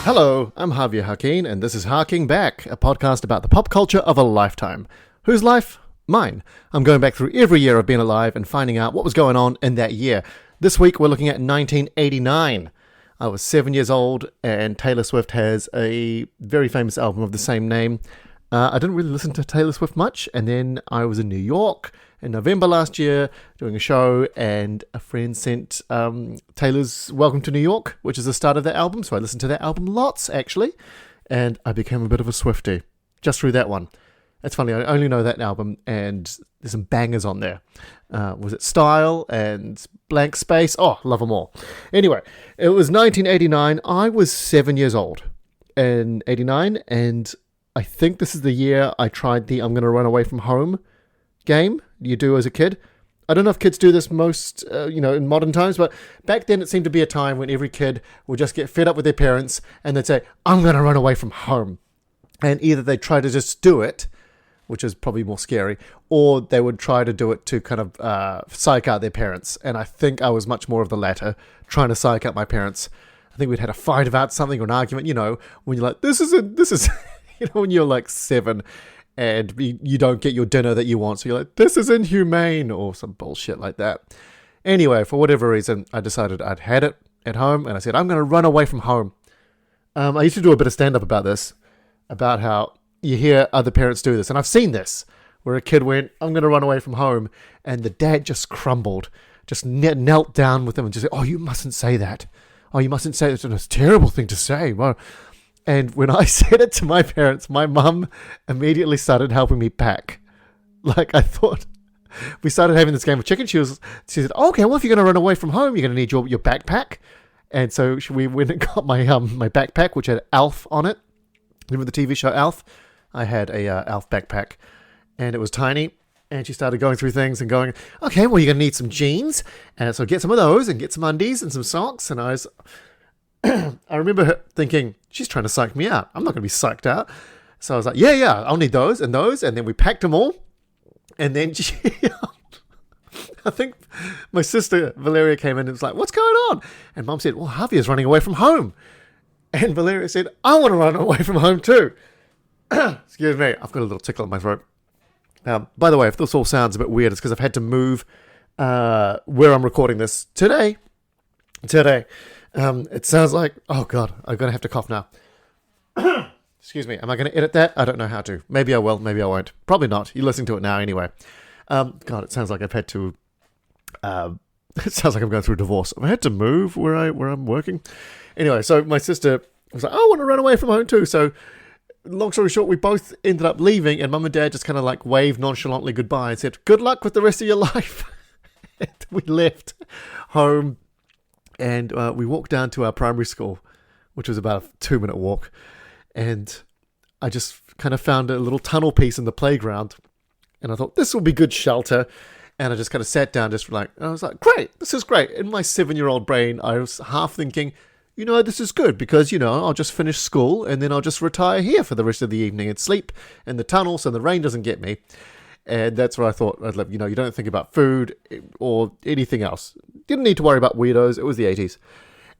Hello, I'm Javier Hakeem, and this is Harking Back, a podcast about the pop culture of a lifetime. Whose life? Mine. I'm going back through every year I've been alive and finding out what was going on in that year. This week we're looking at 1989. I was 7 years old, and Taylor Swift has a very famous album of the same name. I didn't really listen to Taylor Swift much, and then I was in New York in November last year doing a show, and a friend sent Taylor's Welcome to New York, which is the start of that album, so I listened to that album lots, actually, and I became a bit of a Swiftie just through that one. It's funny, I only know that album, and there's some bangers on there. Was it Style and Blank Space? Oh, love them all. Anyway, it was 1989. I was 7 years old in 89, and I think this is the year I tried the I'm going to run away from home game you do as a kid. I don't know if kids do this most, in modern times, but back then it seemed to be a time when every kid would just get fed up with their parents and they'd say, I'm going to run away from home. And either they'd try to just do it, which is probably more scary, or they would try to do it to kind of psych out their parents. And I think I was much more of the latter, trying to psych out my parents. I think we'd had a fight about something or an argument, when you're like, this is, when you're like 7 and you don't get your dinner that you want. So you're like, this is inhumane or some bullshit like that. Anyway, for whatever reason, I decided I'd had it at home and I said, I'm going to run away from home. I used to do a bit of stand-up about this, about how you hear other parents do this. And I've seen this, where a kid went, I'm going to run away from home. And the dad just crumbled, just knelt down with them and just said, oh, you mustn't say that. Oh, you mustn't say that. It's a terrible thing to say. Well, and when I said it to my parents, my mum immediately started helping me pack. Like, I thought, we started having this game of chicken. She said, oh, okay, well, if you're going to run away from home, you're going to need your backpack. And so we went and got my backpack, which had Alf on it. Remember the TV show Alf? I had a Alf backpack, and it was tiny. And she started going through things and going, okay, well, you're going to need some jeans. And so get some of those and get some undies and some socks. And I remember her thinking, she's trying to psych me out. I'm not going to be psyched out. So I was like, yeah, I'll need those and those. And then we packed them all. And then I think my sister Valeria came in and was like, what's going on? And Mum said, well, Javier's running away from home. And Valeria said, I want to run away from home too. Excuse me, I've got a little tickle in my throat. By the way, if this all sounds a bit weird, it's because I've had to move where I'm recording this today. It sounds like, oh God, I'm going to have to cough now. Excuse me, am I going to edit that? I don't know how to. Maybe I will, maybe I won't. Probably not. You're listening to it now anyway. God, it sounds like I've had to... it sounds like I'm going through a divorce. I've had to move where I'm working. Anyway, so my sister was like, I want to run away from home too. So long story short, we both ended up leaving, and Mum and Dad just kind of like waved nonchalantly goodbye and said, good luck with the rest of your life. And we left home, and we walked down to our primary school, which was about a 2-minute walk. And I just kind of found a little tunnel piece in the playground, and I thought, this will be good shelter. And I just kind of sat down, and I was like, great, this is great. In my 7-year-old brain, I was half thinking, this is good because, I'll just finish school and then I'll just retire here for the rest of the evening and sleep in the tunnel so the rain doesn't get me. And that's what I thought I'd live. You don't think about food or anything else. Didn't need to worry about weirdos. It was the 80s.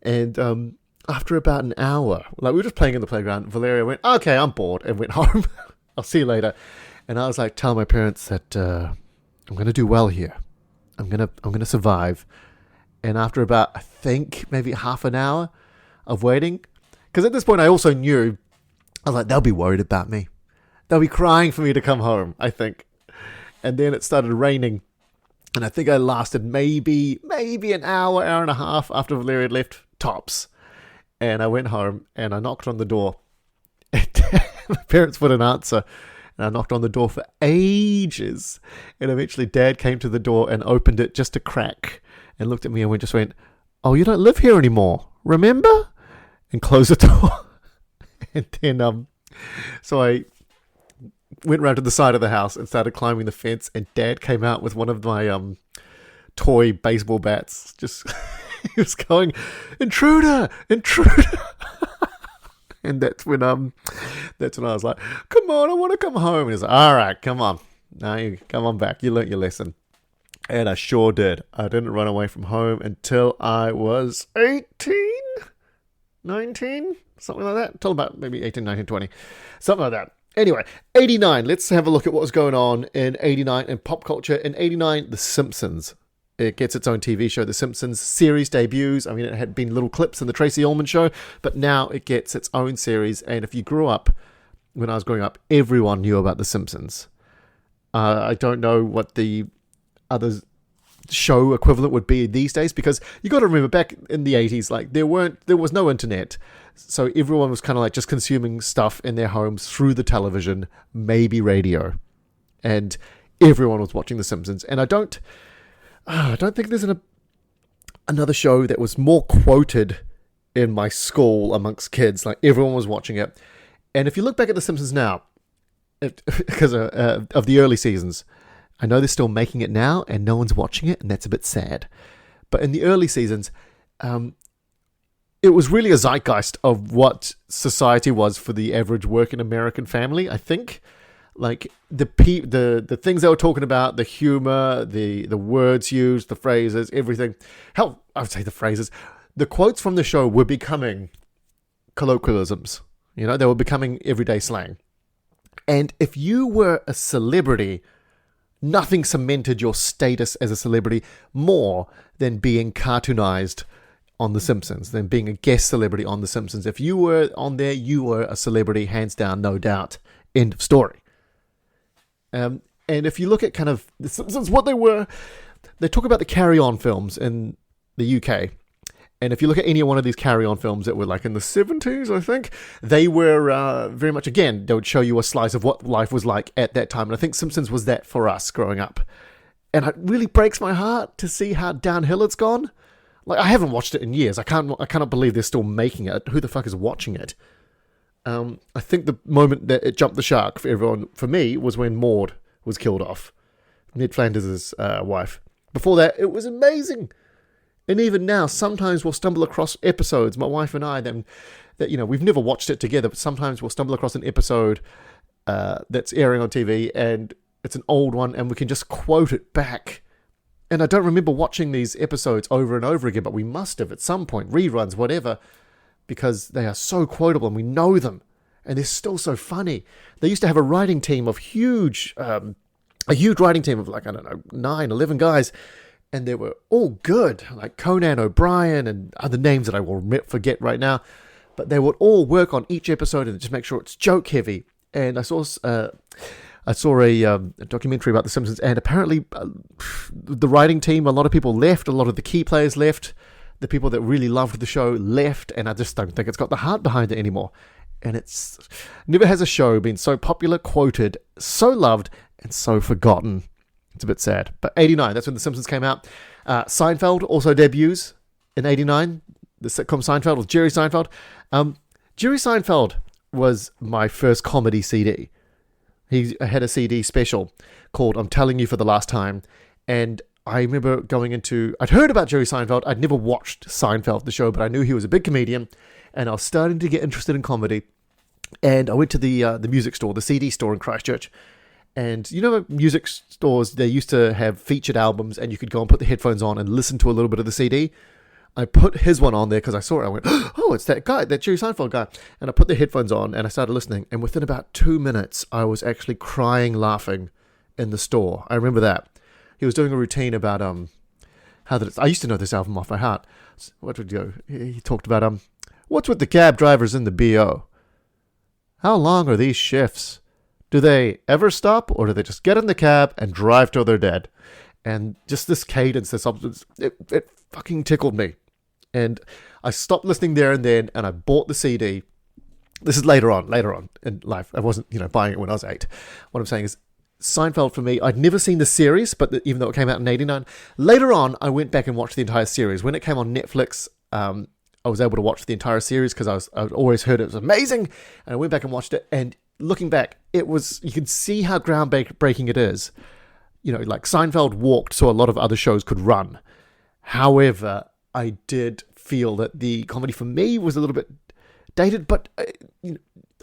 And after about an hour, we were just playing in the playground, Valeria went, okay, I'm bored, and went home. I'll see you later. And I was like, tell my parents that I'm going to do well here. I'm going to survive. And after about, I think, maybe half an hour of waiting, because at this point I also knew, I was like, they'll be worried about me. They'll be crying for me to come home, I think. And then it started raining, and I think I lasted maybe an hour and a half after Valeria had left, tops. And I went home, and I knocked on the door. And my parents wouldn't answer, and I knocked on the door for ages. And eventually Dad came to the door and opened it just a crack and looked at me and went, oh, you don't live here anymore, remember? And closed the door. And then, so I went round to the side of the house and started climbing the fence, and Dad came out with one of my toy baseball bats. Just, he was going, intruder! And that's when I was like, come on, I want to come home. And he's like, all right, come on. Now you come on back. You learnt your lesson. And I sure did. I didn't run away from home until I was 18. 19? Something like that. Till about maybe 18, 19, 20. Something like that. Anyway, 89. Let's have a look at what was going on in 89 in pop culture. In 89, The Simpsons. It gets its own TV show, The Simpsons series debuts. I mean, it had been little clips in the Tracy Ullman Show, but now it gets its own series. And if you grew up, when I was growing up, everyone knew about The Simpsons. I don't know what the other show equivalent would be these days, because you got to remember back in the 80s, like there was no internet, so everyone was kind of like just consuming stuff in their homes through the television, maybe radio, and everyone was watching The Simpsons. And I don't think there's another show that was more quoted in my school amongst kids. Like everyone was watching it. And if you look back at The Simpsons now, because of the early seasons, I know they're still making it now and no one's watching it, and that's a bit sad. But in the early seasons, it was really a zeitgeist of what society was for the average working American family, I think. Like the things they were talking about, the humor, the words used, the phrases, everything. Hell, I would say the phrases. The quotes from the show were becoming colloquialisms. You know, they were becoming everyday slang. And if you were a celebrity, nothing cemented your status as a celebrity more than being cartoonized on The Simpsons, than being a guest celebrity on The Simpsons. If you were on there, you were a celebrity, hands down, no doubt. End of story. And if you look at kind of The Simpsons, what they were, they talk about the Carry On films in the UK. And if you look at any one of these Carry On films that were like in the 70s, I think, they were very much, again, they would show you a slice of what life was like at that time. And I think Simpsons was that for us growing up. And it really breaks my heart to see how downhill it's gone. Like, I haven't watched it in years. I cannot believe they're still making it. Who the fuck is watching it? I think the moment that it jumped the shark for everyone, for me, was when Maude was killed off. Ned Flanders' wife. Before that, it was amazing. And even now, sometimes we'll stumble across episodes, my wife and I, that you know, we've never watched it together, but sometimes we'll stumble across an episode that's airing on TV, and it's an old one, and we can just quote it back. And I don't remember watching these episodes over and over again, but we must have at some point, reruns, whatever, because they are so quotable and we know them, and they're still so funny. They used to have a writing team of a huge writing team of like, I don't know, 9, 11 guys, and they were all good, like Conan O'Brien and other names that I will forget right now, but they would all work on each episode and just make sure it's joke heavy. And I saw a documentary about The Simpsons, and apparently the writing team, a lot of people left, a lot of the key players left, the people that really loved the show left, and I just don't think it's got the heart behind it anymore. And it's never has a show been so popular, quoted, so loved, and so forgotten. It's a bit sad. But 89, that's when The Simpsons came out. Seinfeld also debuts in 89. The sitcom Seinfeld with Jerry Seinfeld. Jerry Seinfeld was my first comedy CD. He had a CD special called I'm Telling You for the Last Time. And I remember I'd heard about Jerry Seinfeld. I'd never watched Seinfeld, the show, but I knew he was a big comedian. And I was starting to get interested in comedy. And I went to the music store, the CD store in Christchurch. And you know, music stores, they used to have featured albums, and you could go and put the headphones on and listen to a little bit of the CD. I put his one on there because I saw it. I went, oh, it's that guy, that Jerry Seinfeld guy. And I put the headphones on and I started listening. And within about 2 minutes, I was actually crying, laughing in the store. I remember that. He was doing a routine about I used to know this album off by heart. What would you? He talked about what's with the cab drivers in the BO? How long are these shifts? Do they ever stop, or do they just get in the cab and drive till they're dead? And just this cadence, it fucking tickled me. And I stopped listening there and then, and I bought the CD. This is later on in life. I wasn't, buying it when I was 8. What I'm saying is, Seinfeld for me, I'd never seen the series, but even though it came out in 89, later on, I went back and watched the entire series. When it came on Netflix, I was able to watch the entire series because I'd always heard it was amazing. And I went back and watched it, and looking back, you can see how groundbreaking it is. Like Seinfeld walked so a lot of other shows could run. However, I did feel that the comedy for me was a little bit dated, but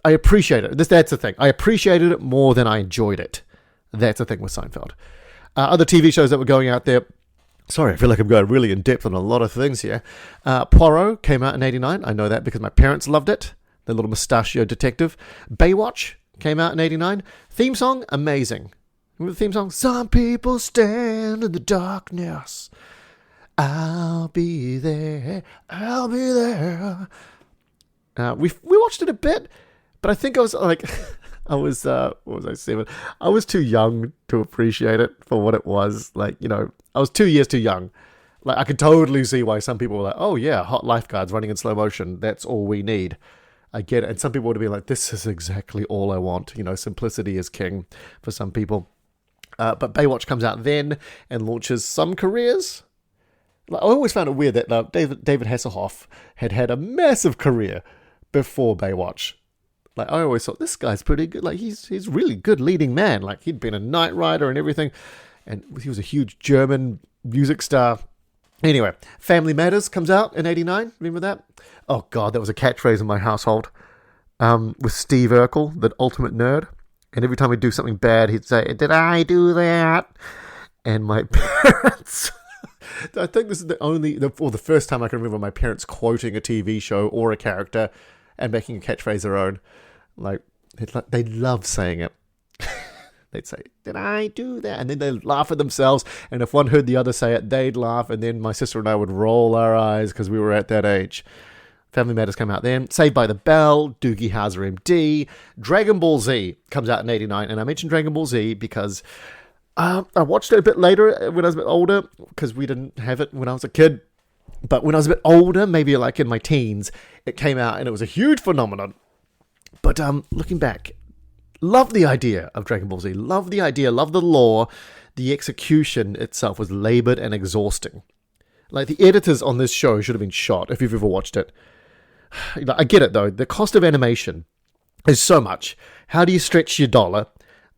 I appreciate it. That's the thing. I appreciated it more than I enjoyed it. That's the thing with Seinfeld. Other TV shows that were going out there, Sorry, I feel like I'm going really in depth on a lot of things here. Poirot came out in 89. I know that because my parents loved it. The little mustachio detective. Baywatch came out in 89. Theme song, amazing. Remember the theme song? Some people stand in the darkness. I'll be there. I'll be there. We watched it a bit, but I think I was like, what was I, 7? I was too young to appreciate it for what it was. Like, I was 2 years too young. Like, I could totally see why some people were like, oh yeah, hot lifeguards running in slow motion. That's all we need. I get it. And some people would be like, this is exactly all I want. Simplicity is king for some people. But Baywatch comes out then and launches some careers. Like, I always found it weird that David Hasselhoff had a massive career before Baywatch. Like, I always thought, this guy's pretty good. Like, he's really good leading man. Like, he'd been a Knight Rider and everything. And he was a huge German music star. Anyway, Family Matters comes out in 89. Remember that? Oh, God, that was a catchphrase in my household. With Steve Urkel, the ultimate nerd. And every time we'd do something bad, he'd say, did I do that? And my parents... I think this is the first time I can remember my parents quoting a TV show or a character and making a catchphrase their own. Like, they love saying it. They'd say, did I do that? And then they'd laugh at themselves. And if one heard the other say it, they'd laugh. And then my sister and I would roll our eyes because we were at that age. Family Matters came out then. Saved by the Bell, Doogie Howser MD. Dragon Ball Z comes out in 89. And I mentioned Dragon Ball Z because I watched it a bit later when I was a bit older because we didn't have it when I was a kid. But when I was a bit older, maybe like in my teens, it came out and it was a huge phenomenon. But looking back, love the idea of Dragon Ball Z. Love the idea, love the lore. The execution itself was labored and exhausting. Like, the editors on this show should have been shot if you've ever watched it. I get it, though. The cost of animation is so much. How do you stretch your dollar?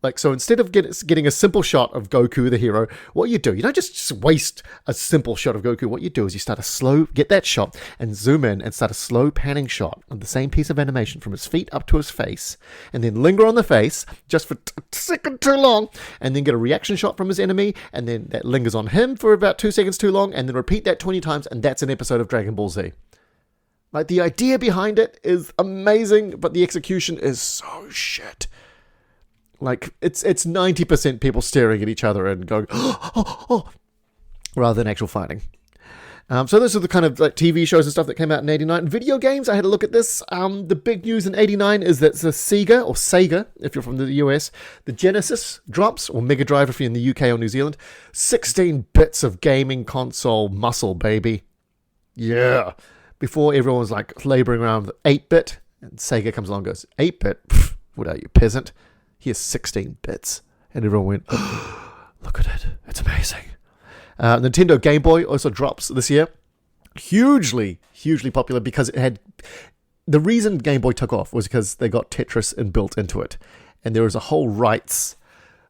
Like, so instead of getting a simple shot of Goku, the hero, what you do, you don't just waste a simple shot of Goku. What you do is you get that shot and zoom in and start a slow panning shot of the same piece of animation from his feet up to his face, and then linger on the face just for a second too long, and then get a reaction shot from his enemy, and then that lingers on him for about 2 seconds too long, and then repeat that 20 times, and that's an episode of Dragon Ball Z. Like, the idea behind it is amazing, but the execution is so shit. Like, it's 90% people staring at each other and going, oh, rather than actual fighting. So those are the kind of like TV shows and stuff that came out in 89. Video games, I had a look at this. The big news in 89 is that the Sega, if you're from the US, the Genesis drops, or Mega Drive if you're in the UK or New Zealand. 16 bits of gaming console muscle, baby. Yeah. Before, everyone was like laboring around with 8-bit, and Sega comes along and goes, 8-bit? Pfft, what are you, peasant? Here's 16 bits. And everyone went, oh, look at it. It's amazing. Nintendo Game Boy also drops this year. Hugely popular because it had... The reason Game Boy took off was because they got Tetris inbuilt into it. And there was a whole rights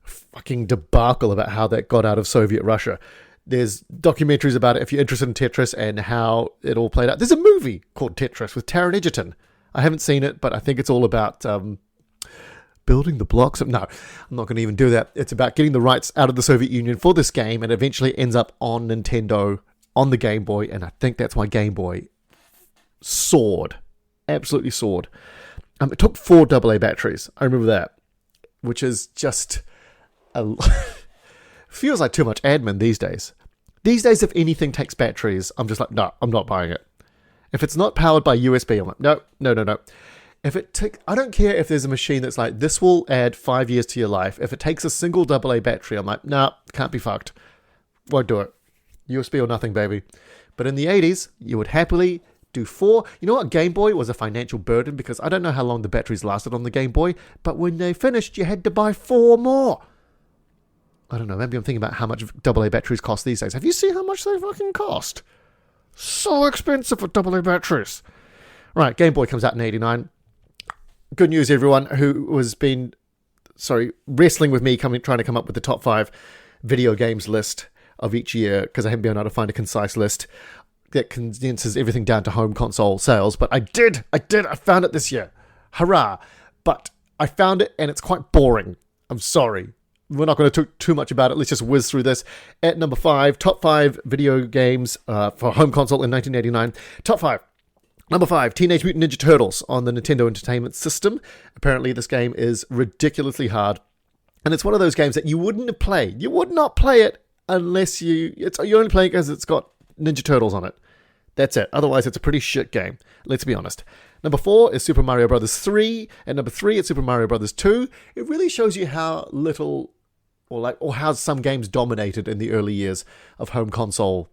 fucking debacle about how that got out of Soviet Russia. There's documentaries about it if you're interested in Tetris and how it all played out. There's a movie called Tetris with Taron Egerton. I haven't seen it, but I think it's all about... building the blocks. No, I'm not going to even do that. It's about getting the rights out of the Soviet Union for this game, and eventually ends up on Nintendo, on the Game Boy, and I think that's why Game Boy soared. Absolutely soared. It took 4 AA batteries. I remember that, which is just... feels like too much admin these days. These days, if anything takes batteries, I'm just like, no, I'm not buying it. If it's not powered by USB, I'm like, no. If it I don't care if there's a machine that's like, this will add 5 years to your life. If it takes a single AA battery, I'm like, nah, can't be fucked. Won't do it. USB or nothing, baby. But in the 80s, you would happily do 4. You know what? Game Boy was a financial burden because I don't know how long the batteries lasted on the Game Boy, but when they finished, you had to buy 4 more. I don't know. Maybe I'm thinking about how much AA batteries cost these days. Have you seen how much they fucking cost? So expensive for AA batteries. Right, Game Boy comes out in 89. Good news, everyone who has been, wrestling with me trying to come up with the top 5 video games list of each year, because I haven't been able to find a concise list that condenses everything down to home console sales. But I found it this year. Hurrah. But I found it and it's quite boring. I'm sorry. we're not going to talk too much about it. Let's just whiz through this. At number 5, top 5 video games for home console in 1989. Top 5. Number 5, Teenage Mutant Ninja Turtles on the Nintendo Entertainment System. Apparently, this game is ridiculously hard. And it's one of those games that you wouldn't play. You would not play it unless you're only playing it because it's got Ninja Turtles on it. That's it. Otherwise, it's a pretty shit game. Let's be honest. Number 4 is Super Mario Bros. 3. And number 3 is Super Mario Bros. 2. It really shows you how little, or how some games dominated in the early years of home console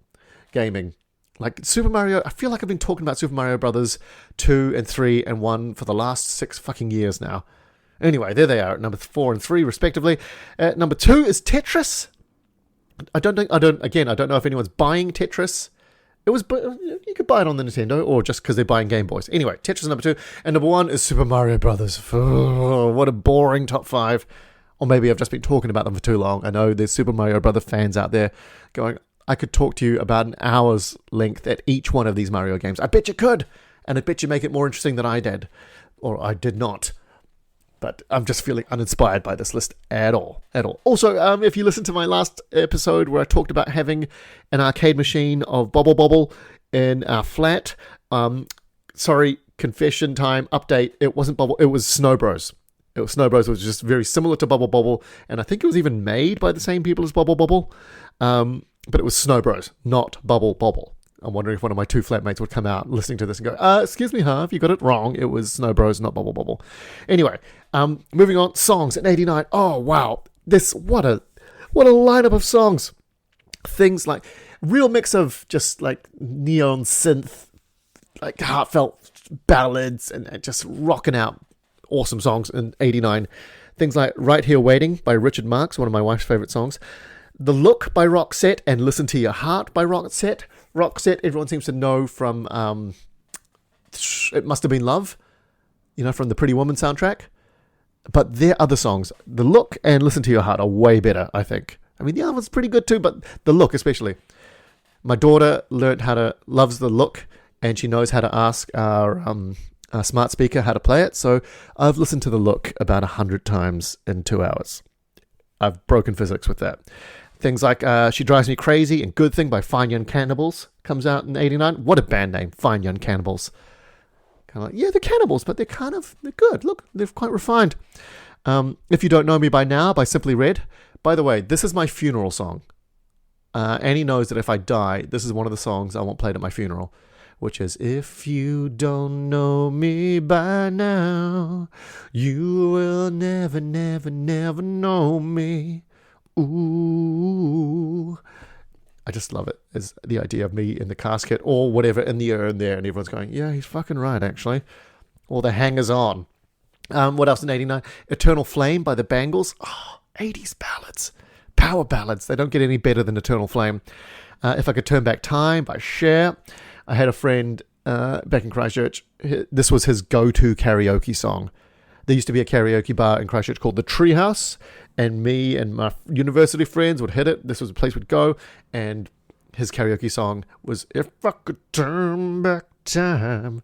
gaming. Like Super Mario, I feel like I've been talking about Super Mario Bros. 2 and 3 and 1 for the last 6 fucking years now. Anyway, there they are at number 4 and 3 respectively. Number 2 is Tetris. I don't know if anyone's buying Tetris. You could buy it on the Nintendo, or just because they're buying Game Boys. Anyway, Tetris is number 2, and number 1 is Super Mario Brothers. Oh, what a boring top 5. Or maybe I've just been talking about them for too long. I know there's Super Mario Brother fans out there going, I could talk to you about an hour's length at each one of these Mario games. I bet you could, and I bet you make it more interesting than I did, or I did not. But I'm just feeling uninspired by this list at all. Also, if you listen to my last episode where I talked about having an arcade machine of Bobble Bobble in our flat, sorry, confession time, update, it wasn't Bobble, it was Snow Bros. Snow Bros was just very similar to Bubble Bobble, and I think it was even made by the same people as Bubble Bobble, but it was Snow Bros, not Bubble Bobble. I'm wondering if one of my 2 flatmates would come out listening to this and go, excuse me, Harv, you got it wrong. It was Snow Bros, not Bubble Bobble. Anyway, moving on, songs at 89. Oh, wow. What a lineup of songs. Things like, real mix of just like neon synth, like heartfelt ballads and just rocking out awesome songs in 89. Things like Right Here Waiting by Richard Marx, one of my wife's favorite songs. The Look by Roxette and Listen to Your Heart by Roxette. Roxette, everyone seems to know from It Must Have Been Love, from the Pretty Woman soundtrack. But their other songs, The Look and Listen to Your Heart, are way better, I think. I mean, the other one's pretty good too, but The Look especially. My daughter loves The Look, and she knows how to ask our smart speaker how to play it. So I've listened to The Look about 100 times in 2 hours. I've broken physics with that. Things like She Drives Me Crazy and Good Thing by Fine Young Cannibals comes out in 89. What a band name, Fine Young Cannibals. Kind of like, yeah, they're cannibals, but they're good. Look, they're quite refined. If You Don't Know Me By Now by Simply Red. By the way, this is my funeral song. Annie knows that if I die, this is one of the songs I want played at my funeral, which is, if you don't know me by now, you will never, never, never know me. Ooh. I just love it. It's the idea of me in the casket or whatever in the urn there, and everyone's going, yeah, he's fucking right, actually. Or the hangers on. What else in 89? Eternal Flame by the Bangles. Oh, 80s ballads. Power ballads. They don't get any better than Eternal Flame. If I Could Turn Back Time by Cher. I had a friend back in Christchurch. This was his go-to karaoke song. There used to be a karaoke bar in Christchurch called the Treehouse, and me and my university friends would hit it. This was a place we'd go, and his karaoke song was, If I Could Turn Back Time.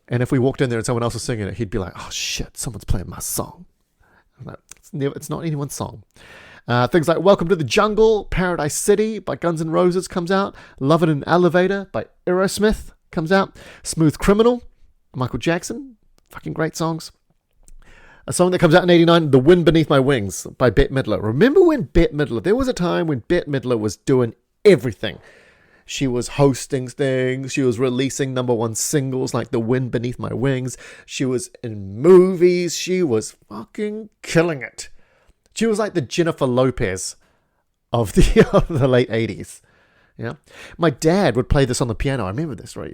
And if we walked in there and someone else was singing it, he'd be like, oh shit, someone's playing my song. I'm like, it's not anyone's song. Things like Welcome to the Jungle, Paradise City by Guns N' Roses comes out. Love in an Elevator by Aerosmith comes out. Smooth Criminal, Michael Jackson. Fucking great songs. A song that comes out in 89, The Wind Beneath My Wings by Bette Midler. Remember when Bette Midler, there was a time when Bette Midler was doing everything. She was hosting things. She was releasing #1 singles like The Wind Beneath My Wings. She was in movies. She was fucking killing it. She was like the Jennifer Lopez of the late 80s. Yeah. My dad would play this on the piano. I remember this, right?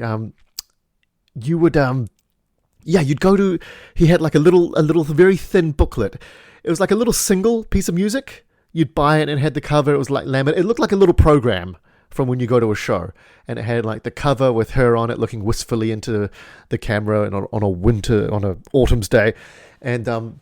You'd go to, he had like a little very thin booklet. It was like a little single piece of music. You'd buy it and it had the cover. It was like laminate. It looked like a little program from when you go to a show. And it had like the cover with her on it looking wistfully into the camera and on a autumn's day. And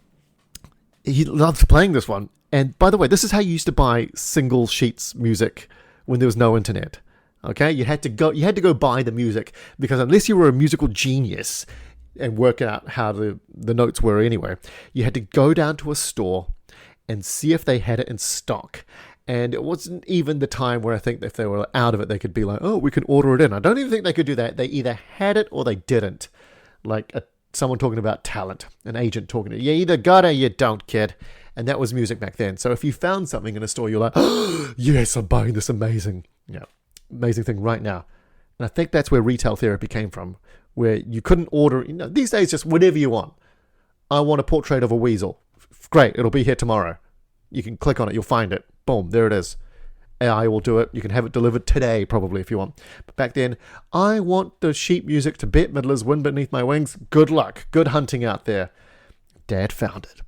he loved playing this one. And by the way, this is how you used to buy single sheets music when there was no internet. Okay? You had to go buy the music, because unless you were a musical genius and work out how the notes were anyway, you had to go down to a store and see if they had it in stock. And it wasn't even the time where I think if they were out of it, they could be like, oh, we can order it in. I don't even think they could do that. They either had it or they didn't. Like someone talking about talent, an agent talking to you. You either got it or you don't, kid. And that was music back then. So if you found something in a store, you're like, oh, yes, I'm buying this amazing thing right now. And I think that's where retail therapy came from, where you couldn't order, these days just whatever you want. I want a portrait of a weasel. Great, it'll be here tomorrow. You can click on it, you'll find it. Boom, there it is. AI will do it. You can have it delivered today, probably, if you want. But back then, I want the sheet music to Bette Midler's Wind Beneath My Wings. Good luck. Good hunting out there. Dad found it.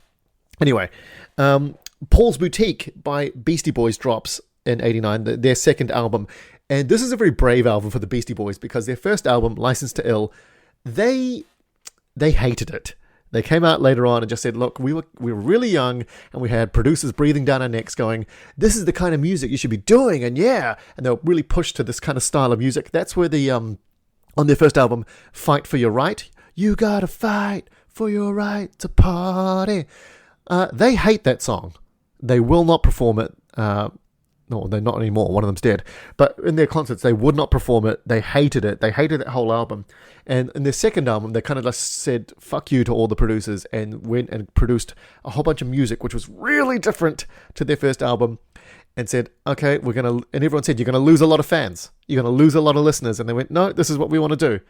Anyway, Paul's Boutique by Beastie Boys drops in 89, their second album. And this is a very brave album for the Beastie Boys because their first album, Licensed to Ill, they hated it. They came out later on and just said, look, we were really young and we had producers breathing down our necks going, this is the kind of music you should be doing. And yeah, and they were really pushed to this kind of style of music. That's where the, on their first album, Fight for Your Right, you gotta fight for your right to party. They hate that song. They will not perform it. No, they're not anymore. One of them's dead. But in their concerts, they would not perform it. They hated it. They hated that whole album. And in their second album, they kind of just said, fuck you to all the producers and went and produced a whole bunch of music, which was really different to their first album and said, okay, and everyone said, you're going to lose a lot of fans. You're going to lose a lot of listeners. And they went, no, this is what we want to do.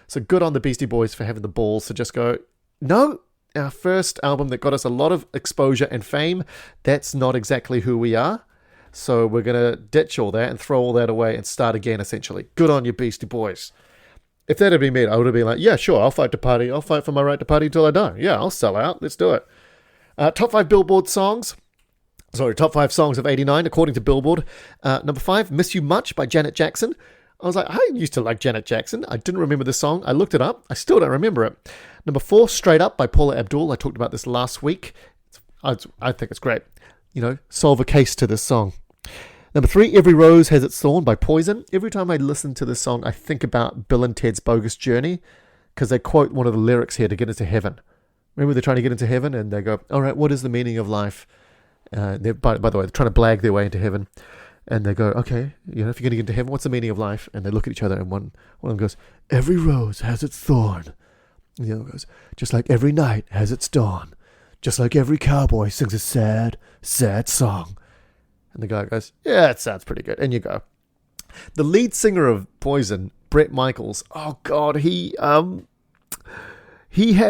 So good on the Beastie Boys for having the balls to just go, no, our first album that got us a lot of exposure and fame, that's not exactly who we are. So we're going to ditch all that and throw all that away and start again, essentially. Good on you, Beastie Boys. If that had been me, I would have been like, yeah, sure, I'll fight to party. I'll fight for my right to party until I die. Yeah, I'll sell out. Let's do it. Top 5 Billboard songs. Top 5 songs of 89, according to Billboard. Number 5, Miss You Much by Janet Jackson. I was like, I used to like Janet Jackson. I didn't remember the song. I looked it up. I still don't remember it. Number 4, Straight Up by Paula Abdul. I talked about this last week. I think it's great. Solve a case to this song. Number 3, Every Rose Has Its Thorn by Poison. Every time I listen to this song, I think about Bill and Ted's Bogus Journey because they quote one of the lyrics here to get into heaven. Remember they're trying to get into heaven and they go, all right, what is the meaning of life? By the way, they're trying to blag their way into heaven. And they go, okay, if you're going to get into heaven, what's the meaning of life? And they look at each other and one of them goes, every rose has its thorn. And the other goes, just like every night has its dawn. Just like every cowboy sings a sad, sad song. And the guy goes, yeah, it sounds pretty good. And you go. The lead singer of Poison, Bret Michaels, oh God, he had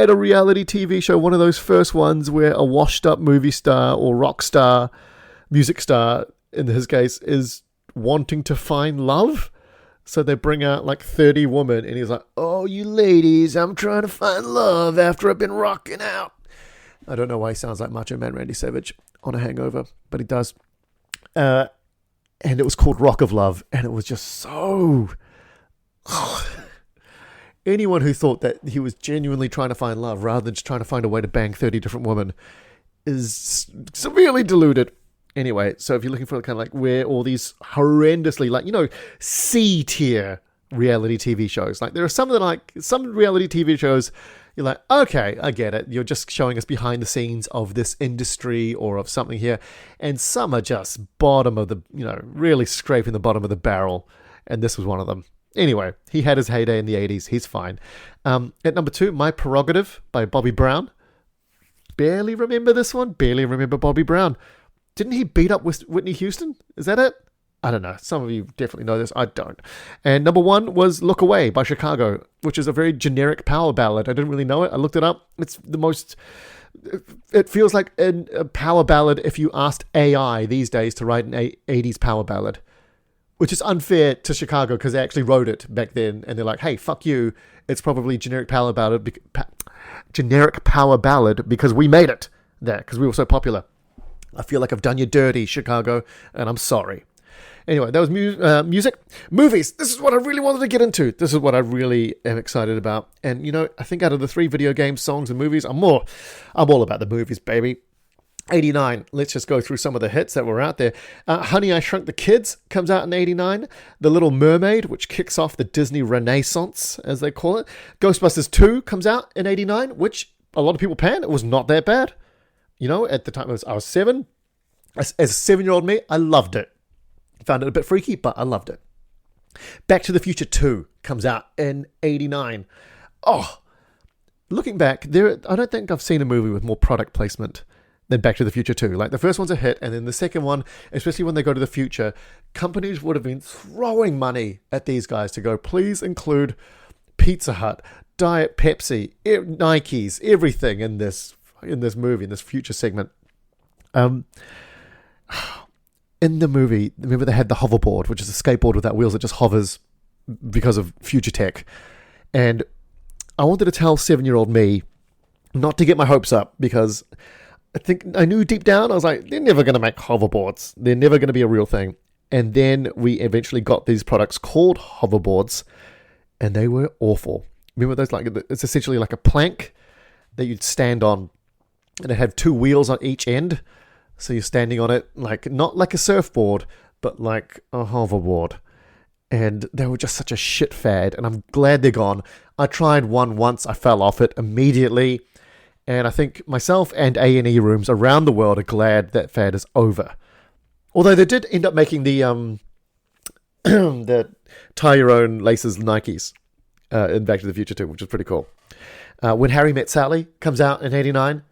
a reality TV show, one of those first ones where a washed up movie star or rock star, music star, in his case, is wanting to find love. So they bring out like 30 women and he's like, oh, you ladies, I'm trying to find love after I've been rocking out. I don't know why he sounds like Macho Man Randy Savage on a hangover, but he does. And it was called Rock of Love, and it was just so... Anyone who thought that he was genuinely trying to find love rather than just trying to find a way to bang 30 different women is severely deluded. Anyway, so if you're looking for kind of like where all these horrendously, C-tier reality TV shows, like there are some that like, some reality TV shows, you're like, okay, I get it. You're just showing us behind the scenes of this industry or of something here. And some are just bottom of the, really scraping the bottom of the barrel. And this was one of them. Anyway, he had his heyday in the 80s. He's fine. At number 2, My Prerogative by Bobby Brown. Barely remember this one. Barely remember Bobby Brown. Didn't he beat up Whitney Houston? Is that it? I don't know. Some of you definitely know this. I don't. And number 1 was Look Away by Chicago, which is a very generic power ballad. I didn't really know it. I looked it up. It's the most... It feels like a power ballad if you asked AI these days to write an 80s power ballad, which is unfair to Chicago because they actually wrote it back then. And they're like, hey, fuck you. It's probably generic power ballad because we made it there because we were so popular. I feel like I've done you dirty, Chicago, and I'm sorry. Anyway, that was music. Movies. This is what I really wanted to get into. This is what I really am excited about. And, I think out of the 3 video games, songs, and movies, I'm all about the movies, baby. 89. Let's just go through some of the hits that were out there. Honey, I Shrunk the Kids comes out in 89. The Little Mermaid, which kicks off the Disney Renaissance, as they call it. Ghostbusters 2 comes out in 89, which a lot of people panned. It was not that bad. At the time, I was 7. As a 7-year-old me, I loved it. Found it a bit freaky, but I loved it. Back to the Future 2 comes out in 89. Oh, looking back, I don't think I've seen a movie with more product placement than Back to the Future 2. Like, the first one's a hit, and then the second one, especially when they go to the future, companies would have been throwing money at these guys to go, please include Pizza Hut, Diet Pepsi, Nikes, everything in this movie, in this future segment. In the movie, remember they had the hoverboard, which is a skateboard without wheels that just hovers because of future tech. And I wanted to tell 7-year-old me not to get my hopes up, because I think I knew deep down, I was like, they're never going to make hoverboards. They're never going to be a real thing. And then we eventually got these products called hoverboards, and they were awful. Remember those? Like, it's essentially like a plank that you'd stand on, and it had 2 wheels on each end. So you're standing on it, like, not like a surfboard, but like a hoverboard. And they were just such a shit fad, and I'm glad they're gone. I tried one once, I fell off it immediately, and I think myself and A&E rooms around the world are glad that fad is over. Although they did end up making the the tie your own laces Nikes in Back to the Future 2, which is pretty cool. When Harry Met Sally comes out in 89.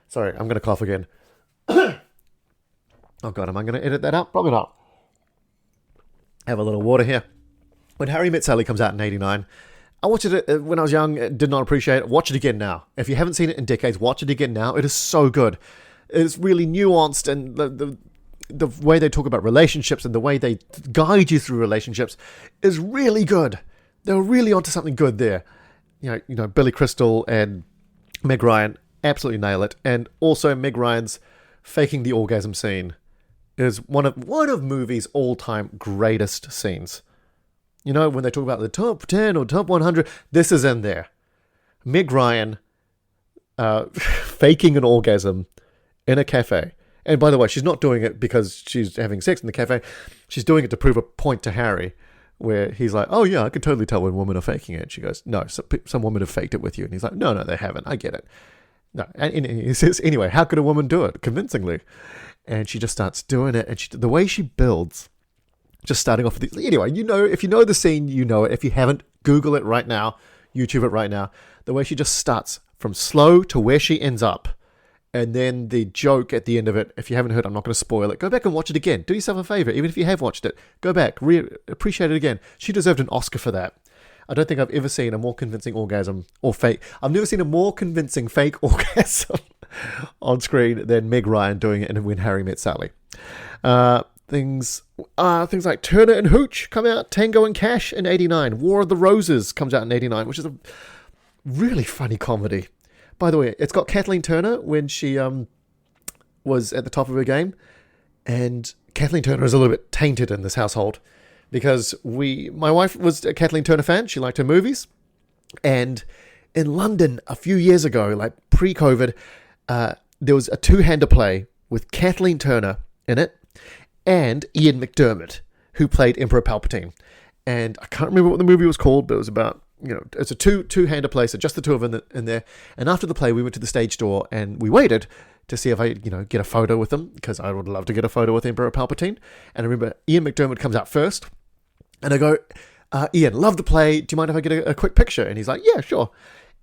Sorry, I'm going to cough again. Oh God, am I going to edit that out? Probably not. Have a little water here. When Harry Met Sally comes out in 89, I watched it when I was young, did not appreciate it. Watch it again now. If you haven't seen it in decades, watch it again now. It is so good. It's really nuanced, and the way they talk about relationships and the way they guide you through relationships is really good. They were really onto something good there. You know, Billy Crystal and Meg Ryan absolutely nail it. And also Meg Ryan's faking the orgasm scene is one of movies' all-time greatest scenes. You know, when they talk about the top 10 or top 100, this is in there. Meg Ryan faking an orgasm in a cafe. And by the way, she's not doing it because she's having sex in the cafe. She's doing it to prove a point to Harry, where he's like, oh yeah, I can totally tell when women are faking it. She goes, no, some women have faked it with you. And he's like, no, they haven't. I get it. No. And he says, anyway, how could a woman do it convincingly? And she just starts doing it. And the way she builds, just starting off with anyway, if you know the scene, you know it. If you haven't, Google it right now, YouTube it right now. The way she just starts from slow to where she ends up. And then the joke at the end of it, if you haven't heard, I'm not going to spoil it. Go back and watch it again. Do yourself a favor. Even if you have watched it, go back, appreciate it again. She deserved an Oscar for that. I don't think I've ever seen a more convincing orgasm or fake. I've never seen a more convincing fake orgasm on screen than Meg Ryan doing it in When Harry Met Sally. Things like Turner and Hooch come out. Tango and Cash in 89. War of the Roses comes out in 89, which is a really funny comedy. By the way, it's got Kathleen Turner when she was at the top of her game. And Kathleen Turner is a little bit tainted in this household because my wife was a Kathleen Turner fan. She liked her movies. And in London a few years ago, like pre-COVID, there was a two-hander play with Kathleen Turner in it and Ian McDiarmid, who played Emperor Palpatine. And I can't remember what the movie was called, but it was about, it's a two-hander play, so just the two of them in there. And after the play, we went to the stage door and we waited to see if I, get a photo with them, because I would love to get a photo with Emperor Palpatine. And I remember Ian McDiarmid comes out first, and I go, Ian, love the play. Do you mind if I get a quick picture? And he's like, yeah, sure.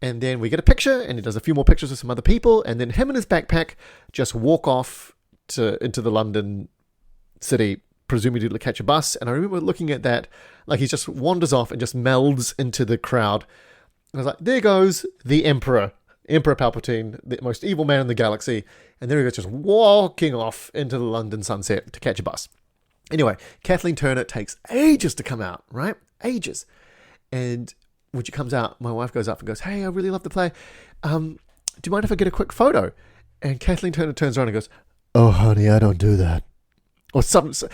And then we get a picture, and he does a few more pictures with some other people, and then him and his backpack just walk off into the London city, presumably to catch a bus. And I remember looking at that, like he just wanders off and just melds into the crowd. And I was like, there goes the Emperor Palpatine, the most evil man in the galaxy. And there he goes, just walking off into the London sunset to catch a bus. Anyway, Kathleen Turner takes ages to come out, right? Ages. And when she comes out, my wife goes up and goes, hey, I really love the play. Do you mind if I get a quick photo? And Kathleen Turner turns around and goes, oh, honey, I don't do that. Or something,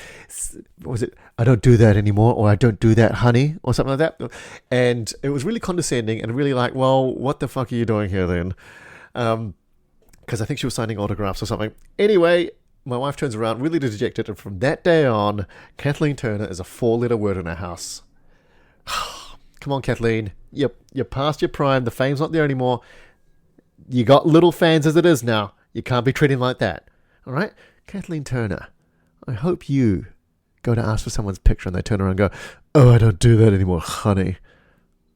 what was it? I don't do that anymore, or I don't do that, honey, or something like that. And it was really condescending and really like, well, what the fuck are you doing here then? Because I think she was signing autographs or something. Anyway, my wife turns around, really dejected, and from that day on, Kathleen Turner is a 4-letter word in our house. Come on, Kathleen. You're past your prime. The fame's not there anymore. You got little fans as it is now. You can't be treating like that. All right? Kathleen Turner, I hope you go to ask for someone's picture and they turn around and go, oh, I don't do that anymore, honey.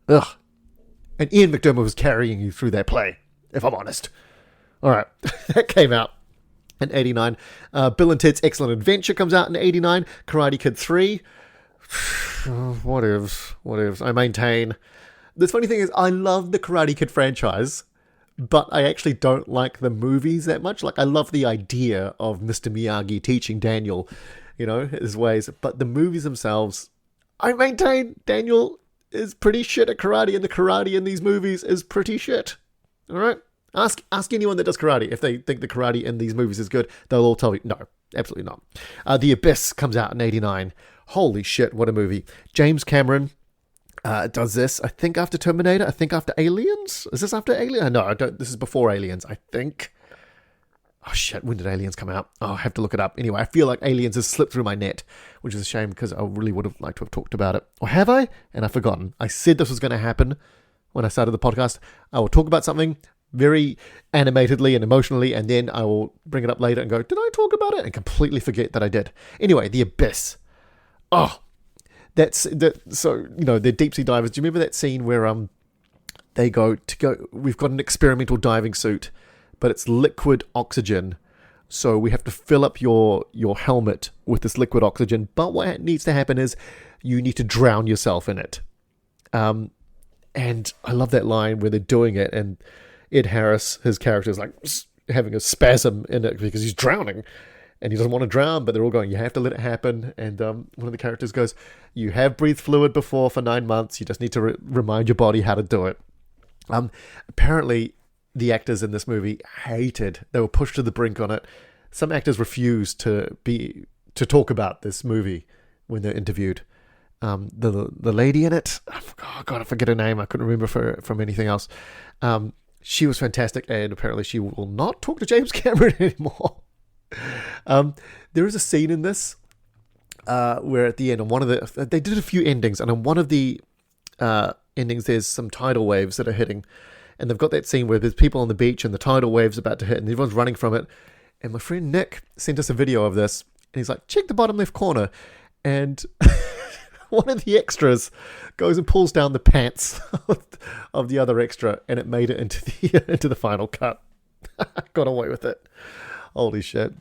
Ugh. And Ian McDermott was carrying you through that play, if I'm honest. All right, that came out in 89. Bill and Ted's Excellent Adventure comes out in 89. Karate Kid 3. Whatevs. I maintain. The funny thing is, I love the Karate Kid franchise, but I actually don't like the movies that much. Like, I love the idea of Mr. Miyagi teaching Daniel, his ways. But the movies themselves, I maintain Daniel is pretty shit at karate, and the karate in these movies is pretty shit. All right? Ask anyone that does karate if they think the karate in these movies is good. They'll all tell you, no, absolutely not. The Abyss comes out in 89. Holy shit, what a movie. James Cameron does this, I think, after Terminator. I think after Aliens. Is this after Aliens? No, I don't. This is before Aliens, I think. Oh shit, when did Aliens come out? Oh, I have to look it up. Anyway, I feel like Aliens has slipped through my net, which is a shame because I really would have liked to have talked about it. Or have I? And I've forgotten. I said this was going to happen when I started the podcast. I will talk about something very animatedly and emotionally, and then I will bring it up later and go, did I talk about it? And completely forget that I did. Anyway, The Abyss. Oh, so, they're deep sea divers. Do you remember that scene where they we've got an experimental diving suit, but it's liquid oxygen. So we have to fill up your helmet with this liquid oxygen. But what needs to happen is you need to drown yourself in it. And I love that line where they're doing it, and Ed Harris, his character, is like having a spasm in it because he's drowning. And he doesn't want to drown, but they're all going, you have to let it happen. And one of the characters goes, you have breathed fluid before for 9 months. You just need to remind your body how to do it. Apparently, the actors in this movie they were pushed to the brink on it. Some actors refused to talk about this movie when they're interviewed. The lady in it, I forget her name. I couldn't remember from anything else. She was fantastic, and apparently she will not talk to James Cameron anymore. There is a scene in this where at the end, they did a few endings, and on one of the endings, there's some tidal waves that are hitting, and they've got that scene where there's people on the beach and the tidal wave's about to hit, and everyone's running from it. And my friend Nick sent us a video of this, and he's like, check the bottom left corner, and one of the extras goes and pulls down the pants of the other extra, and it made it into the final cut. Got away with it. Holy shit.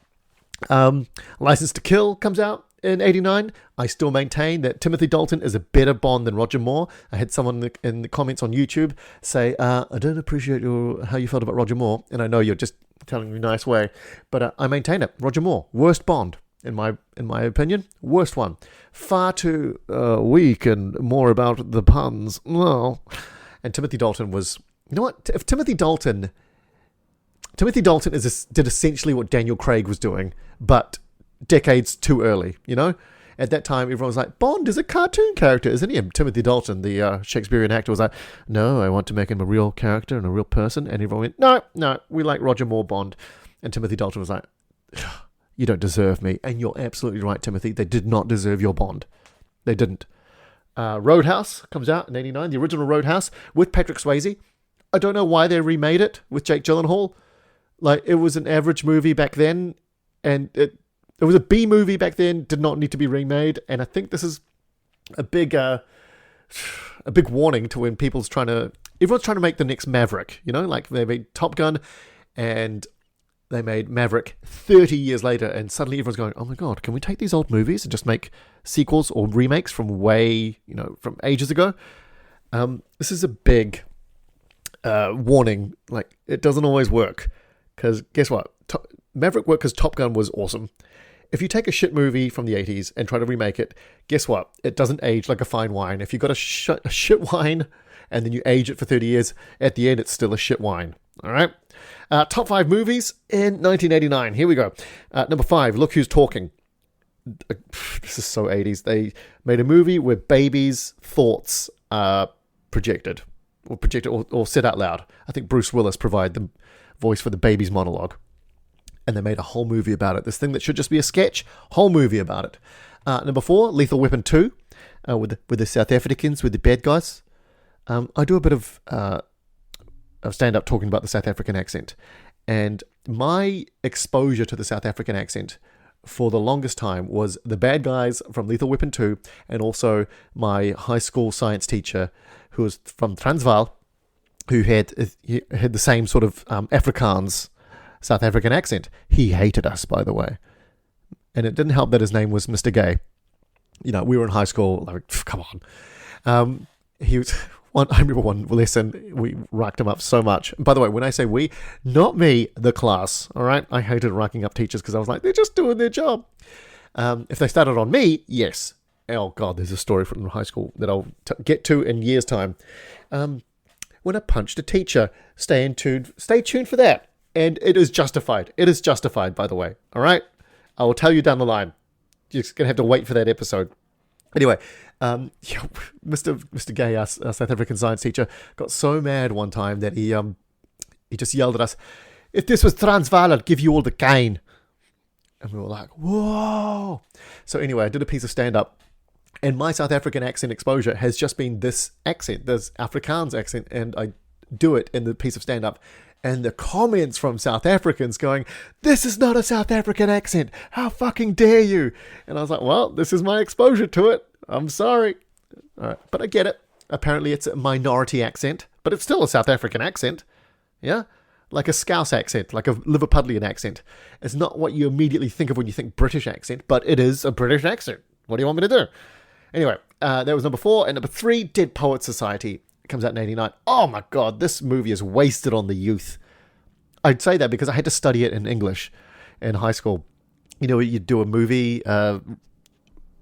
License to Kill comes out in 89. I still maintain that Timothy Dalton is a better Bond than Roger Moore. I had someone in the comments on YouTube say, I don't appreciate how you felt about Roger Moore, and I know you're just telling me a nice way, but I maintain it. Roger Moore, worst Bond, in my opinion. Worst one. Far too weak and more about the puns. No. And Timothy Dalton was... You know what? If Timothy Dalton did essentially what Daniel Craig was doing, but decades too early, At that time, everyone was like, Bond is a cartoon character, isn't he? And Timothy Dalton, the Shakespearean actor, was like, no, I want to make him a real character and a real person. And everyone went, no, we like Roger Moore Bond. And Timothy Dalton was like, you don't deserve me. And you're absolutely right, Timothy. They did not deserve your Bond. They didn't. Roadhouse comes out in 89, the original Roadhouse, with Patrick Swayze. I don't know why they remade it with Jake Gyllenhaal. Like, it was an average movie back then, and it was a B movie back then, did not need to be remade, and I think this is a big warning to when everyone's trying to make the next Maverick, like they made Top Gun, and they made Maverick 30 years later, and suddenly everyone's going, oh my god, can we take these old movies and just make sequels or remakes from from ages ago? This is a big warning. Like, it doesn't always work, because guess what? Maverick worked because Top Gun was awesome. If you take a shit movie from the 80s and try to remake it, guess what? It doesn't age like a fine wine. If you've got a shit wine and then you age it for 30 years, at the end it's still a shit wine. All right? Top 5 movies in 1989. Here we go. Number 5, Look Who's Talking. This is so 80s. They made a movie where babies' thoughts are projected or said out loud. I think Bruce Willis provided the voice for the baby's monologue. And they made a whole movie about it. This thing that should just be a sketch, whole movie about it. Number 4, Lethal Weapon 2, with the South Africans, with the bad guys. I do a bit of stand-up talking about the South African accent. And my exposure to the South African accent for the longest time was the bad guys from Lethal Weapon 2, and also my high school science teacher who was from Transvaal, who had the same sort of Afrikaans South African accent. He hated us, by the way. And it didn't help that his name was Mr. Gay. We were in high school, like, come on. He was... I remember one lesson, we racked him up so much. And by the way, when I say we, not me, the class, all right? I hated racking up teachers because I was like, they're just doing their job. If they started on me, yes. Oh, God, there's a story from high school that I'll get to in years' time. When I punched a teacher, stay tuned for that. And it is justified. It is justified, by the way, all right? I will tell you down the line. You're just going to have to wait for that episode. Anyway, Mr. Gay, our South African science teacher, got so mad one time that he just yelled at us, "If this was Transvaal, I'd give you all the cane." And we were like, whoa. So anyway, I did a piece of stand-up, and my South African accent exposure has just been this accent, this Afrikaans accent, and I do it in the piece of stand-up. And the comments from South Africans going, "This is not a South African accent. How fucking dare you?" And I was like, well, this is my exposure to it. I'm sorry. All right, but I get it. Apparently it's a minority accent, but it's still a South African accent. Yeah? Like a Scouse accent, like a Liverpudlian accent. It's not what you immediately think of when you think British accent, but it is a British accent. What do you want me to do? Anyway, that was number 4. And number 3, Dead Poets Society. It comes out in 1989. Oh my God, this movie is wasted on the youth. I'd say that because I had to study it in English in high school. You'd do a movie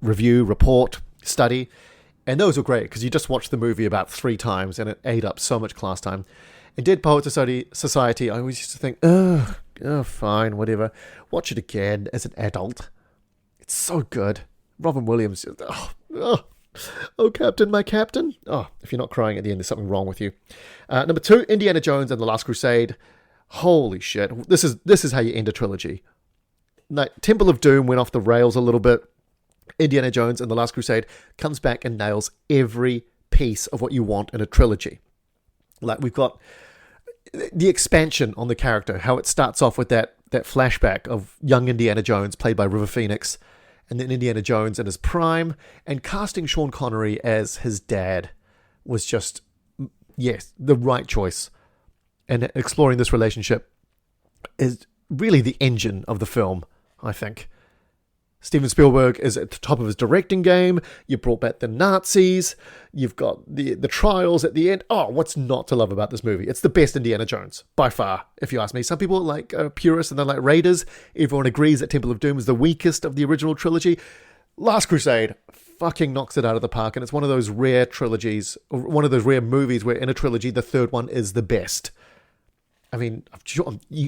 review, report, study, and those were great because you just watched the movie about 3 times and it ate up so much class time. In Dead Poets Society, I always used to think, oh, fine, whatever. Watch it again as an adult. It's so good. Robin Williams, oh, Captain, my Captain. Oh, if you're not crying at the end, there's something wrong with you. Number 2, Indiana Jones and the Last Crusade. Holy shit. This is how you end a trilogy. Like, Temple of Doom went off the rails a little bit. Indiana Jones and the Last Crusade comes back and nails every piece of what you want in a trilogy. Like, we've got the expansion on the character, how it starts off with that flashback of young Indiana Jones played by River Phoenix, and then Indiana Jones in his prime, and casting Sean Connery as his dad was just, yes, the right choice. And exploring this relationship is really the engine of the film, I think. Steven Spielberg is at the top of his directing game. You brought back the Nazis. You've got the trials at the end. Oh, what's not to love about this movie? It's the best Indiana Jones, by far, if you ask me. Some people are like purists and they're like Raiders. Everyone agrees that Temple of Doom is the weakest of the original trilogy. Last Crusade fucking knocks it out of the park, and it's one of those rare trilogies, one of those rare movies where in a trilogy the third one is the best. I mean,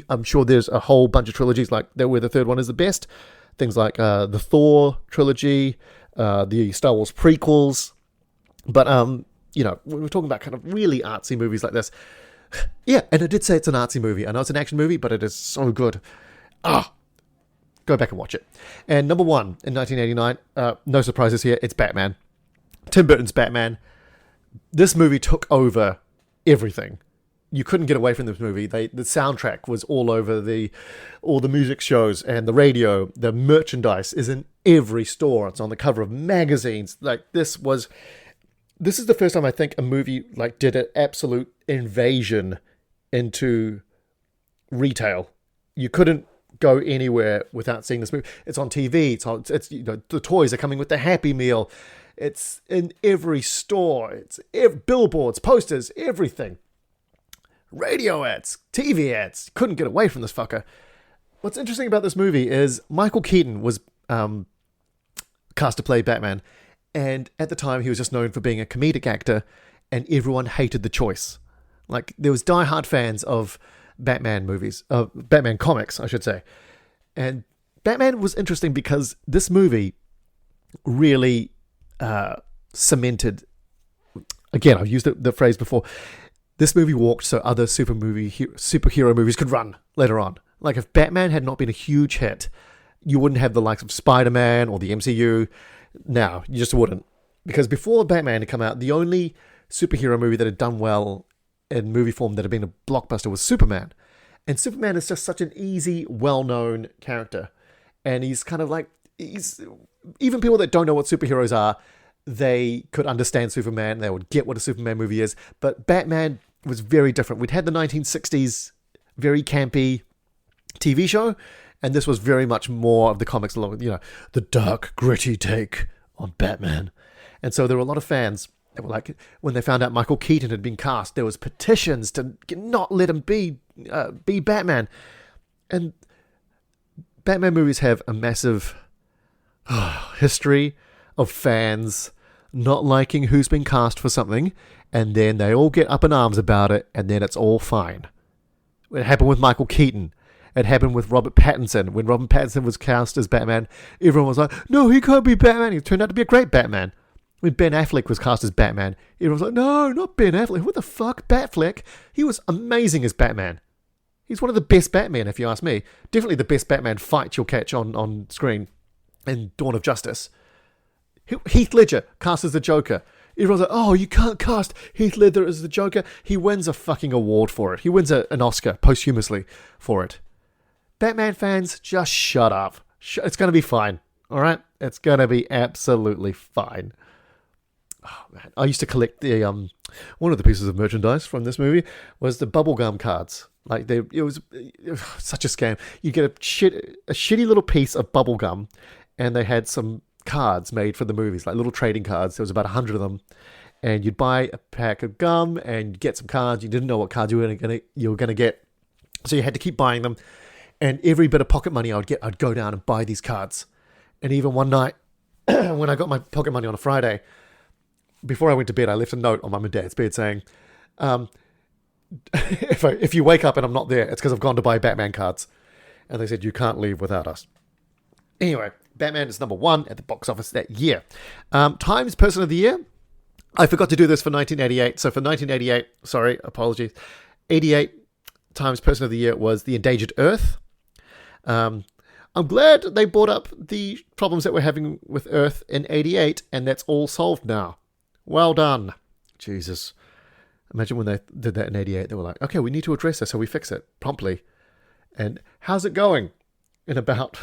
I'm sure there's a whole bunch of trilogies like that where the third one is the best. Things like the Thor trilogy, the Star Wars prequels. But, we're talking about kind of really artsy movies like this. Yeah, and I did say it's an artsy movie. I know it's an action movie, but it is so good. Go back and watch it. And number 1 in 1989, no surprises here, it's Batman. Tim Burton's Batman. This movie took over everything. You couldn't get away from this movie. The soundtrack was all over all the music shows and the radio. The merchandise is in every store. It's on the cover of magazines. Like, this is the first time I think a movie like did an absolute invasion into retail. You couldn't go anywhere without seeing this movie. It's on TV. It's the toys are coming with the Happy Meal. It's in every store. It's billboards, posters, everything. Radio ads, TV ads. Couldn't get away from this fucker. What's interesting about this movie is Michael Keaton was cast to play Batman, and at the time he was just known for being a comedic actor, and everyone hated the choice. Like, there was diehard fans of Batman movies, Batman comics, I should say. And Batman was interesting because this movie really cemented, again, I've used the phrase before, this movie walked so other superhero movies could run later on. Like, if Batman had not been a huge hit, you wouldn't have the likes of Spider-Man or the MCU. No, you just wouldn't. Because before Batman had come out, the only superhero movie that had done well in movie form that had been a blockbuster was Superman. And Superman is just such an easy, well-known character. And he's kind of like, even people that don't know what superheroes are, they could understand Superman. They would get what a Superman movie is. But Batman was very different. We'd had the 1960s very campy TV show, and this was very much more of the comics, the dark, gritty take on Batman. And so there were a lot of fans that were like, when they found out Michael Keaton had been cast, there was petitions to not let him be Batman. And Batman movies have a massive history of fans not liking who's been cast for something, and then they all get up in arms about it, and then it's all fine. It happened with Michael Keaton. It happened with Robert Pattinson. When Robert Pattinson was cast as Batman, everyone was like, no, he can't be Batman. He turned out to be a great Batman. When Ben Affleck was cast as Batman, everyone was like, no, not Ben Affleck. What the fuck? Batfleck? He was amazing as Batman. He's one of the best Batmen, if you ask me. Definitely the best Batman fight you'll catch on screen in Dawn of Justice. Heath Ledger cast as the Joker. Everyone's like, oh, you can't cast Heath Ledger as the Joker. He wins a fucking award for it. He wins an Oscar posthumously for it. Batman fans, just shut up. It's going to be fine. All right? It's going to be absolutely fine. Oh, man. I used to collect the one of the pieces of merchandise from this movie was the bubblegum cards. Like it was such a scam. You get a shitty little piece of bubblegum, and they had some cards made for the movies, like little trading cards. There was about 100 of them, and you'd buy a pack of gum and you'd get some cards. You didn't know what cards you were gonna get, so you had to keep buying them. And every bit of pocket money I'd go down and buy these cards. And even one night, when I got my pocket money on a Friday, before I went to bed, I left a note on Mum and Dad's bed saying, if you wake up and I'm not there, it's because I've gone to buy Batman cards. And they said, you can't leave without us. Anyway, Batman is number 1 at the box office that year. Times Person of the Year. I forgot to do this for 1988. So for 1988, sorry, apologies. 88 Times Person of the Year was The Endangered Earth. I'm glad they brought up the problems that we're having with Earth in 88, and that's all solved now. Well done. Jesus. Imagine when they did that in 88, they were like, okay, we need to address this, so we fix it promptly. And how's it going in about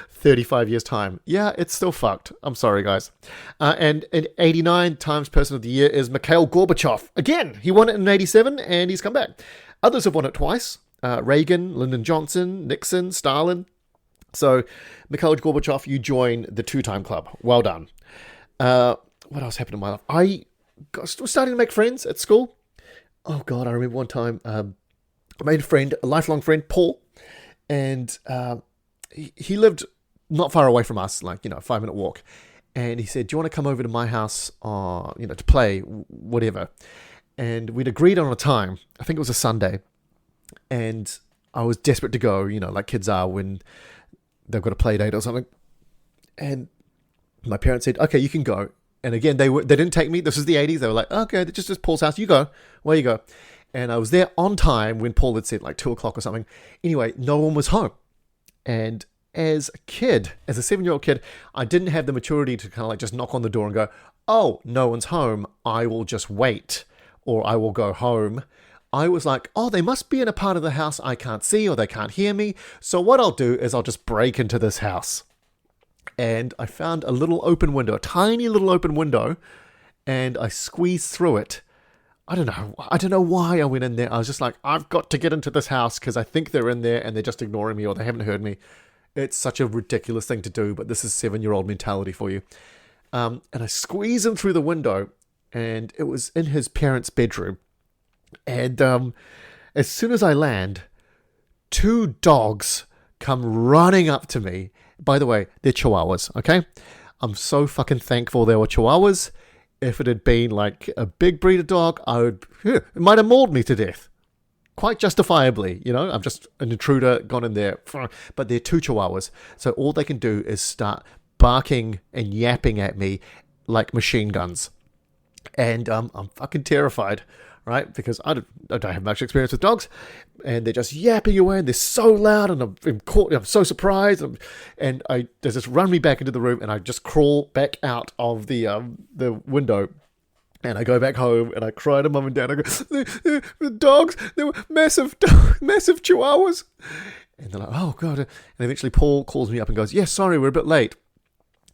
35 years' time? Yeah, it's still fucked. I'm sorry, guys. And in 89, Times Person of the Year is Mikhail Gorbachev. Again, he won it in 87, and he's come back. Others have won it twice. Reagan, Lyndon Johnson, Nixon, Stalin. So, Mikhail Gorbachev, you join the 2-time club. Well done. What else happened in my life? I was starting to make friends at school. Oh, God, I remember one time I made a friend, a lifelong friend, Paul. And he lived not far away from us, like, a 5-minute walk. And he said, do you want to come over to my house, to play, whatever? And we'd agreed on a time. I think it was a Sunday. And I was desperate to go, like kids are when they've got a play date or something. And my parents said, okay, you can go. And again, they didn't take me. This was the 80s. They were like, okay, just Paul's house. You go. Where you go? And I was there on time when Paul had said like 2 o'clock or something. Anyway, no one was home. And as a 7-year-old kid, I didn't have the maturity to kind of like just knock on the door and go, oh, no one's home. I will just wait, or I will go home. I was like, oh, they must be in a part of the house I can't see, or they can't hear me. So what I'll do is I'll just break into this house. And I found a little open window, a tiny little open window, and I squeezed through it. I don't know why I went in there. I was just like, I've got to get into this house because I think they're in there and they're just ignoring me or they haven't heard me. It's such a ridiculous thing to do, but this is 7-year-old mentality for you. And I squeezed him through the window, and it was in his parents' bedroom. And as soon as I land, 2 dogs come running up to me. By the way, they're Chihuahuas, okay? I'm so fucking thankful they were Chihuahuas. If it had been like a big breed of dog, it might have mauled me to death. Quite justifiably, I'm just an intruder gone in there. But they're 2 Chihuahuas. So all they can do is start barking and yapping at me like machine guns. And I'm fucking terrified, right? Because I don't have much experience with dogs, and they're just yapping away, and they're so loud, and I'm so surprised, and they just run me back into the room, and I just crawl back out of the window, And I go back home and I cry to mum and dad. I go, the dogs, they were massive, massive chihuahuas. And they're like, oh, God. And eventually Paul calls me up and goes, yeah, sorry, we're a bit late.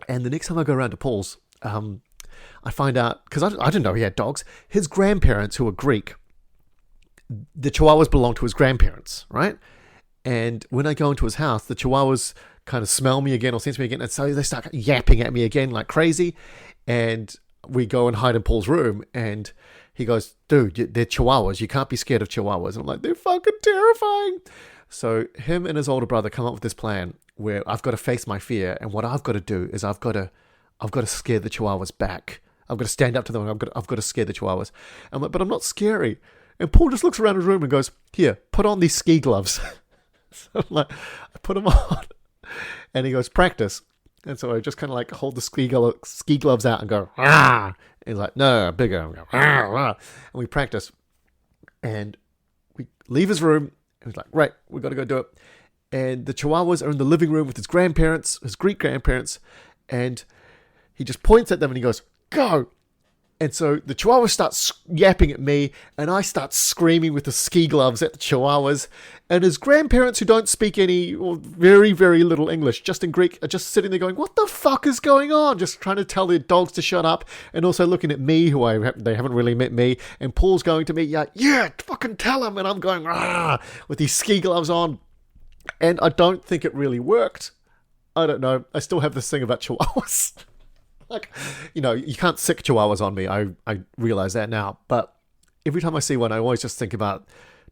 And the next time I go around to Paul's, I find out, because I didn't know he had dogs, his grandparents, who are Greek, the chihuahuas belong to his grandparents, right? And when I go into his house, the chihuahuas kind of smell me again or sense me again. And so they start yapping at me again like crazy. And we go and hide in Paul's room. And he goes, dude, they're chihuahuas. You can't be scared of chihuahuas. And I'm like, they're fucking terrifying. So him and his older brother come up with this plan where I've got to face my fear. And what I've got to do is I've got to scare the chihuahuas back. I've got to stand up to them. I've got to scare the chihuahuas. I'm like, but I'm not scary. And Paul just looks around his room and goes, here, put on these ski gloves. So I'm like, I put them on. And he goes, practice. And so I just kind of like hold the ski gloves out and go, ah. And he's like, no, bigger. And, go, ah, ah. And we practice. And we leave his room. And he's like, right, we got to go do it. And the chihuahuas are in the living room with his grandparents, his Greek grandparents. And he just points at them and he goes, go. And so the chihuahuas start yapping at me, and I start screaming with the ski gloves at the chihuahuas. And his grandparents, who don't speak any or very, very little English, just in Greek, are just sitting there going, what the fuck is going on? Just trying to tell their dogs to shut up, and also looking at me, they haven't really met me. And Paul's going to me, yeah, fucking tell him. And I'm going, ah, with these ski gloves on. And I don't think it really worked. I don't know. I still have this thing about chihuahuas. Like, you can't sick chihuahuas on me. I realize that now. But every time I see one, I always just think about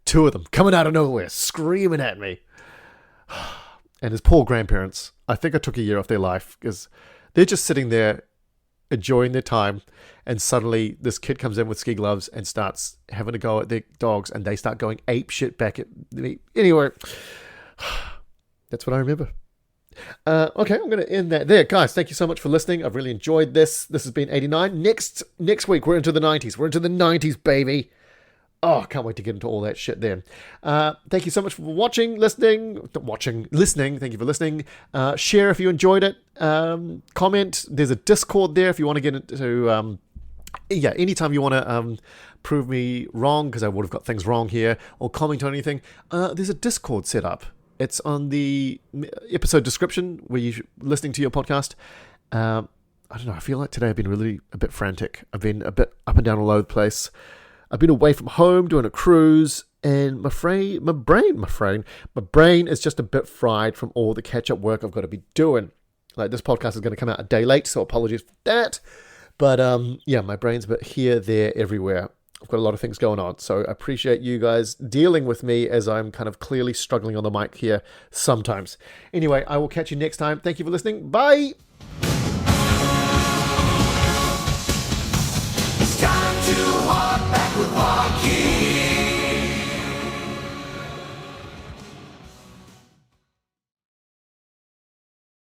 two of them coming out of nowhere, screaming at me. And his poor grandparents, I think I took a year off their life because they're just sitting there enjoying their time. And suddenly this kid comes in with ski gloves and starts having a go at their dogs. And they start going ape shit back at me. Anyway, that's what I remember. Okay, I'm going to end that there. Guys, thank you so much for listening. I've really enjoyed this. This has been 89. Next week, we're into the 90s. We're into the 90s, baby. Oh, I can't wait to get into all that shit then. Thank you so much for listening. Thank you for listening. Share if you enjoyed it. Comment. There's a Discord there if you want to get into... anytime you want to prove me wrong, because I would have got things wrong here, or comment on anything, there's a Discord set up. It's on the episode description where you're listening to your podcast. I don't know. I feel like today I've been really a bit frantic. I've been a bit up and down all over the place. I've been away from home doing a cruise, and my brain is just a bit fried from all the catch-up work I've got to be doing. Like, this podcast is going to come out a day late, so apologies for that. But my brain's a bit here, there, everywhere. I've got a lot of things going on, so I appreciate you guys dealing with me as I'm kind of clearly struggling on the mic here sometimes. Anyway, I will catch you next time. Thank you for listening. Bye!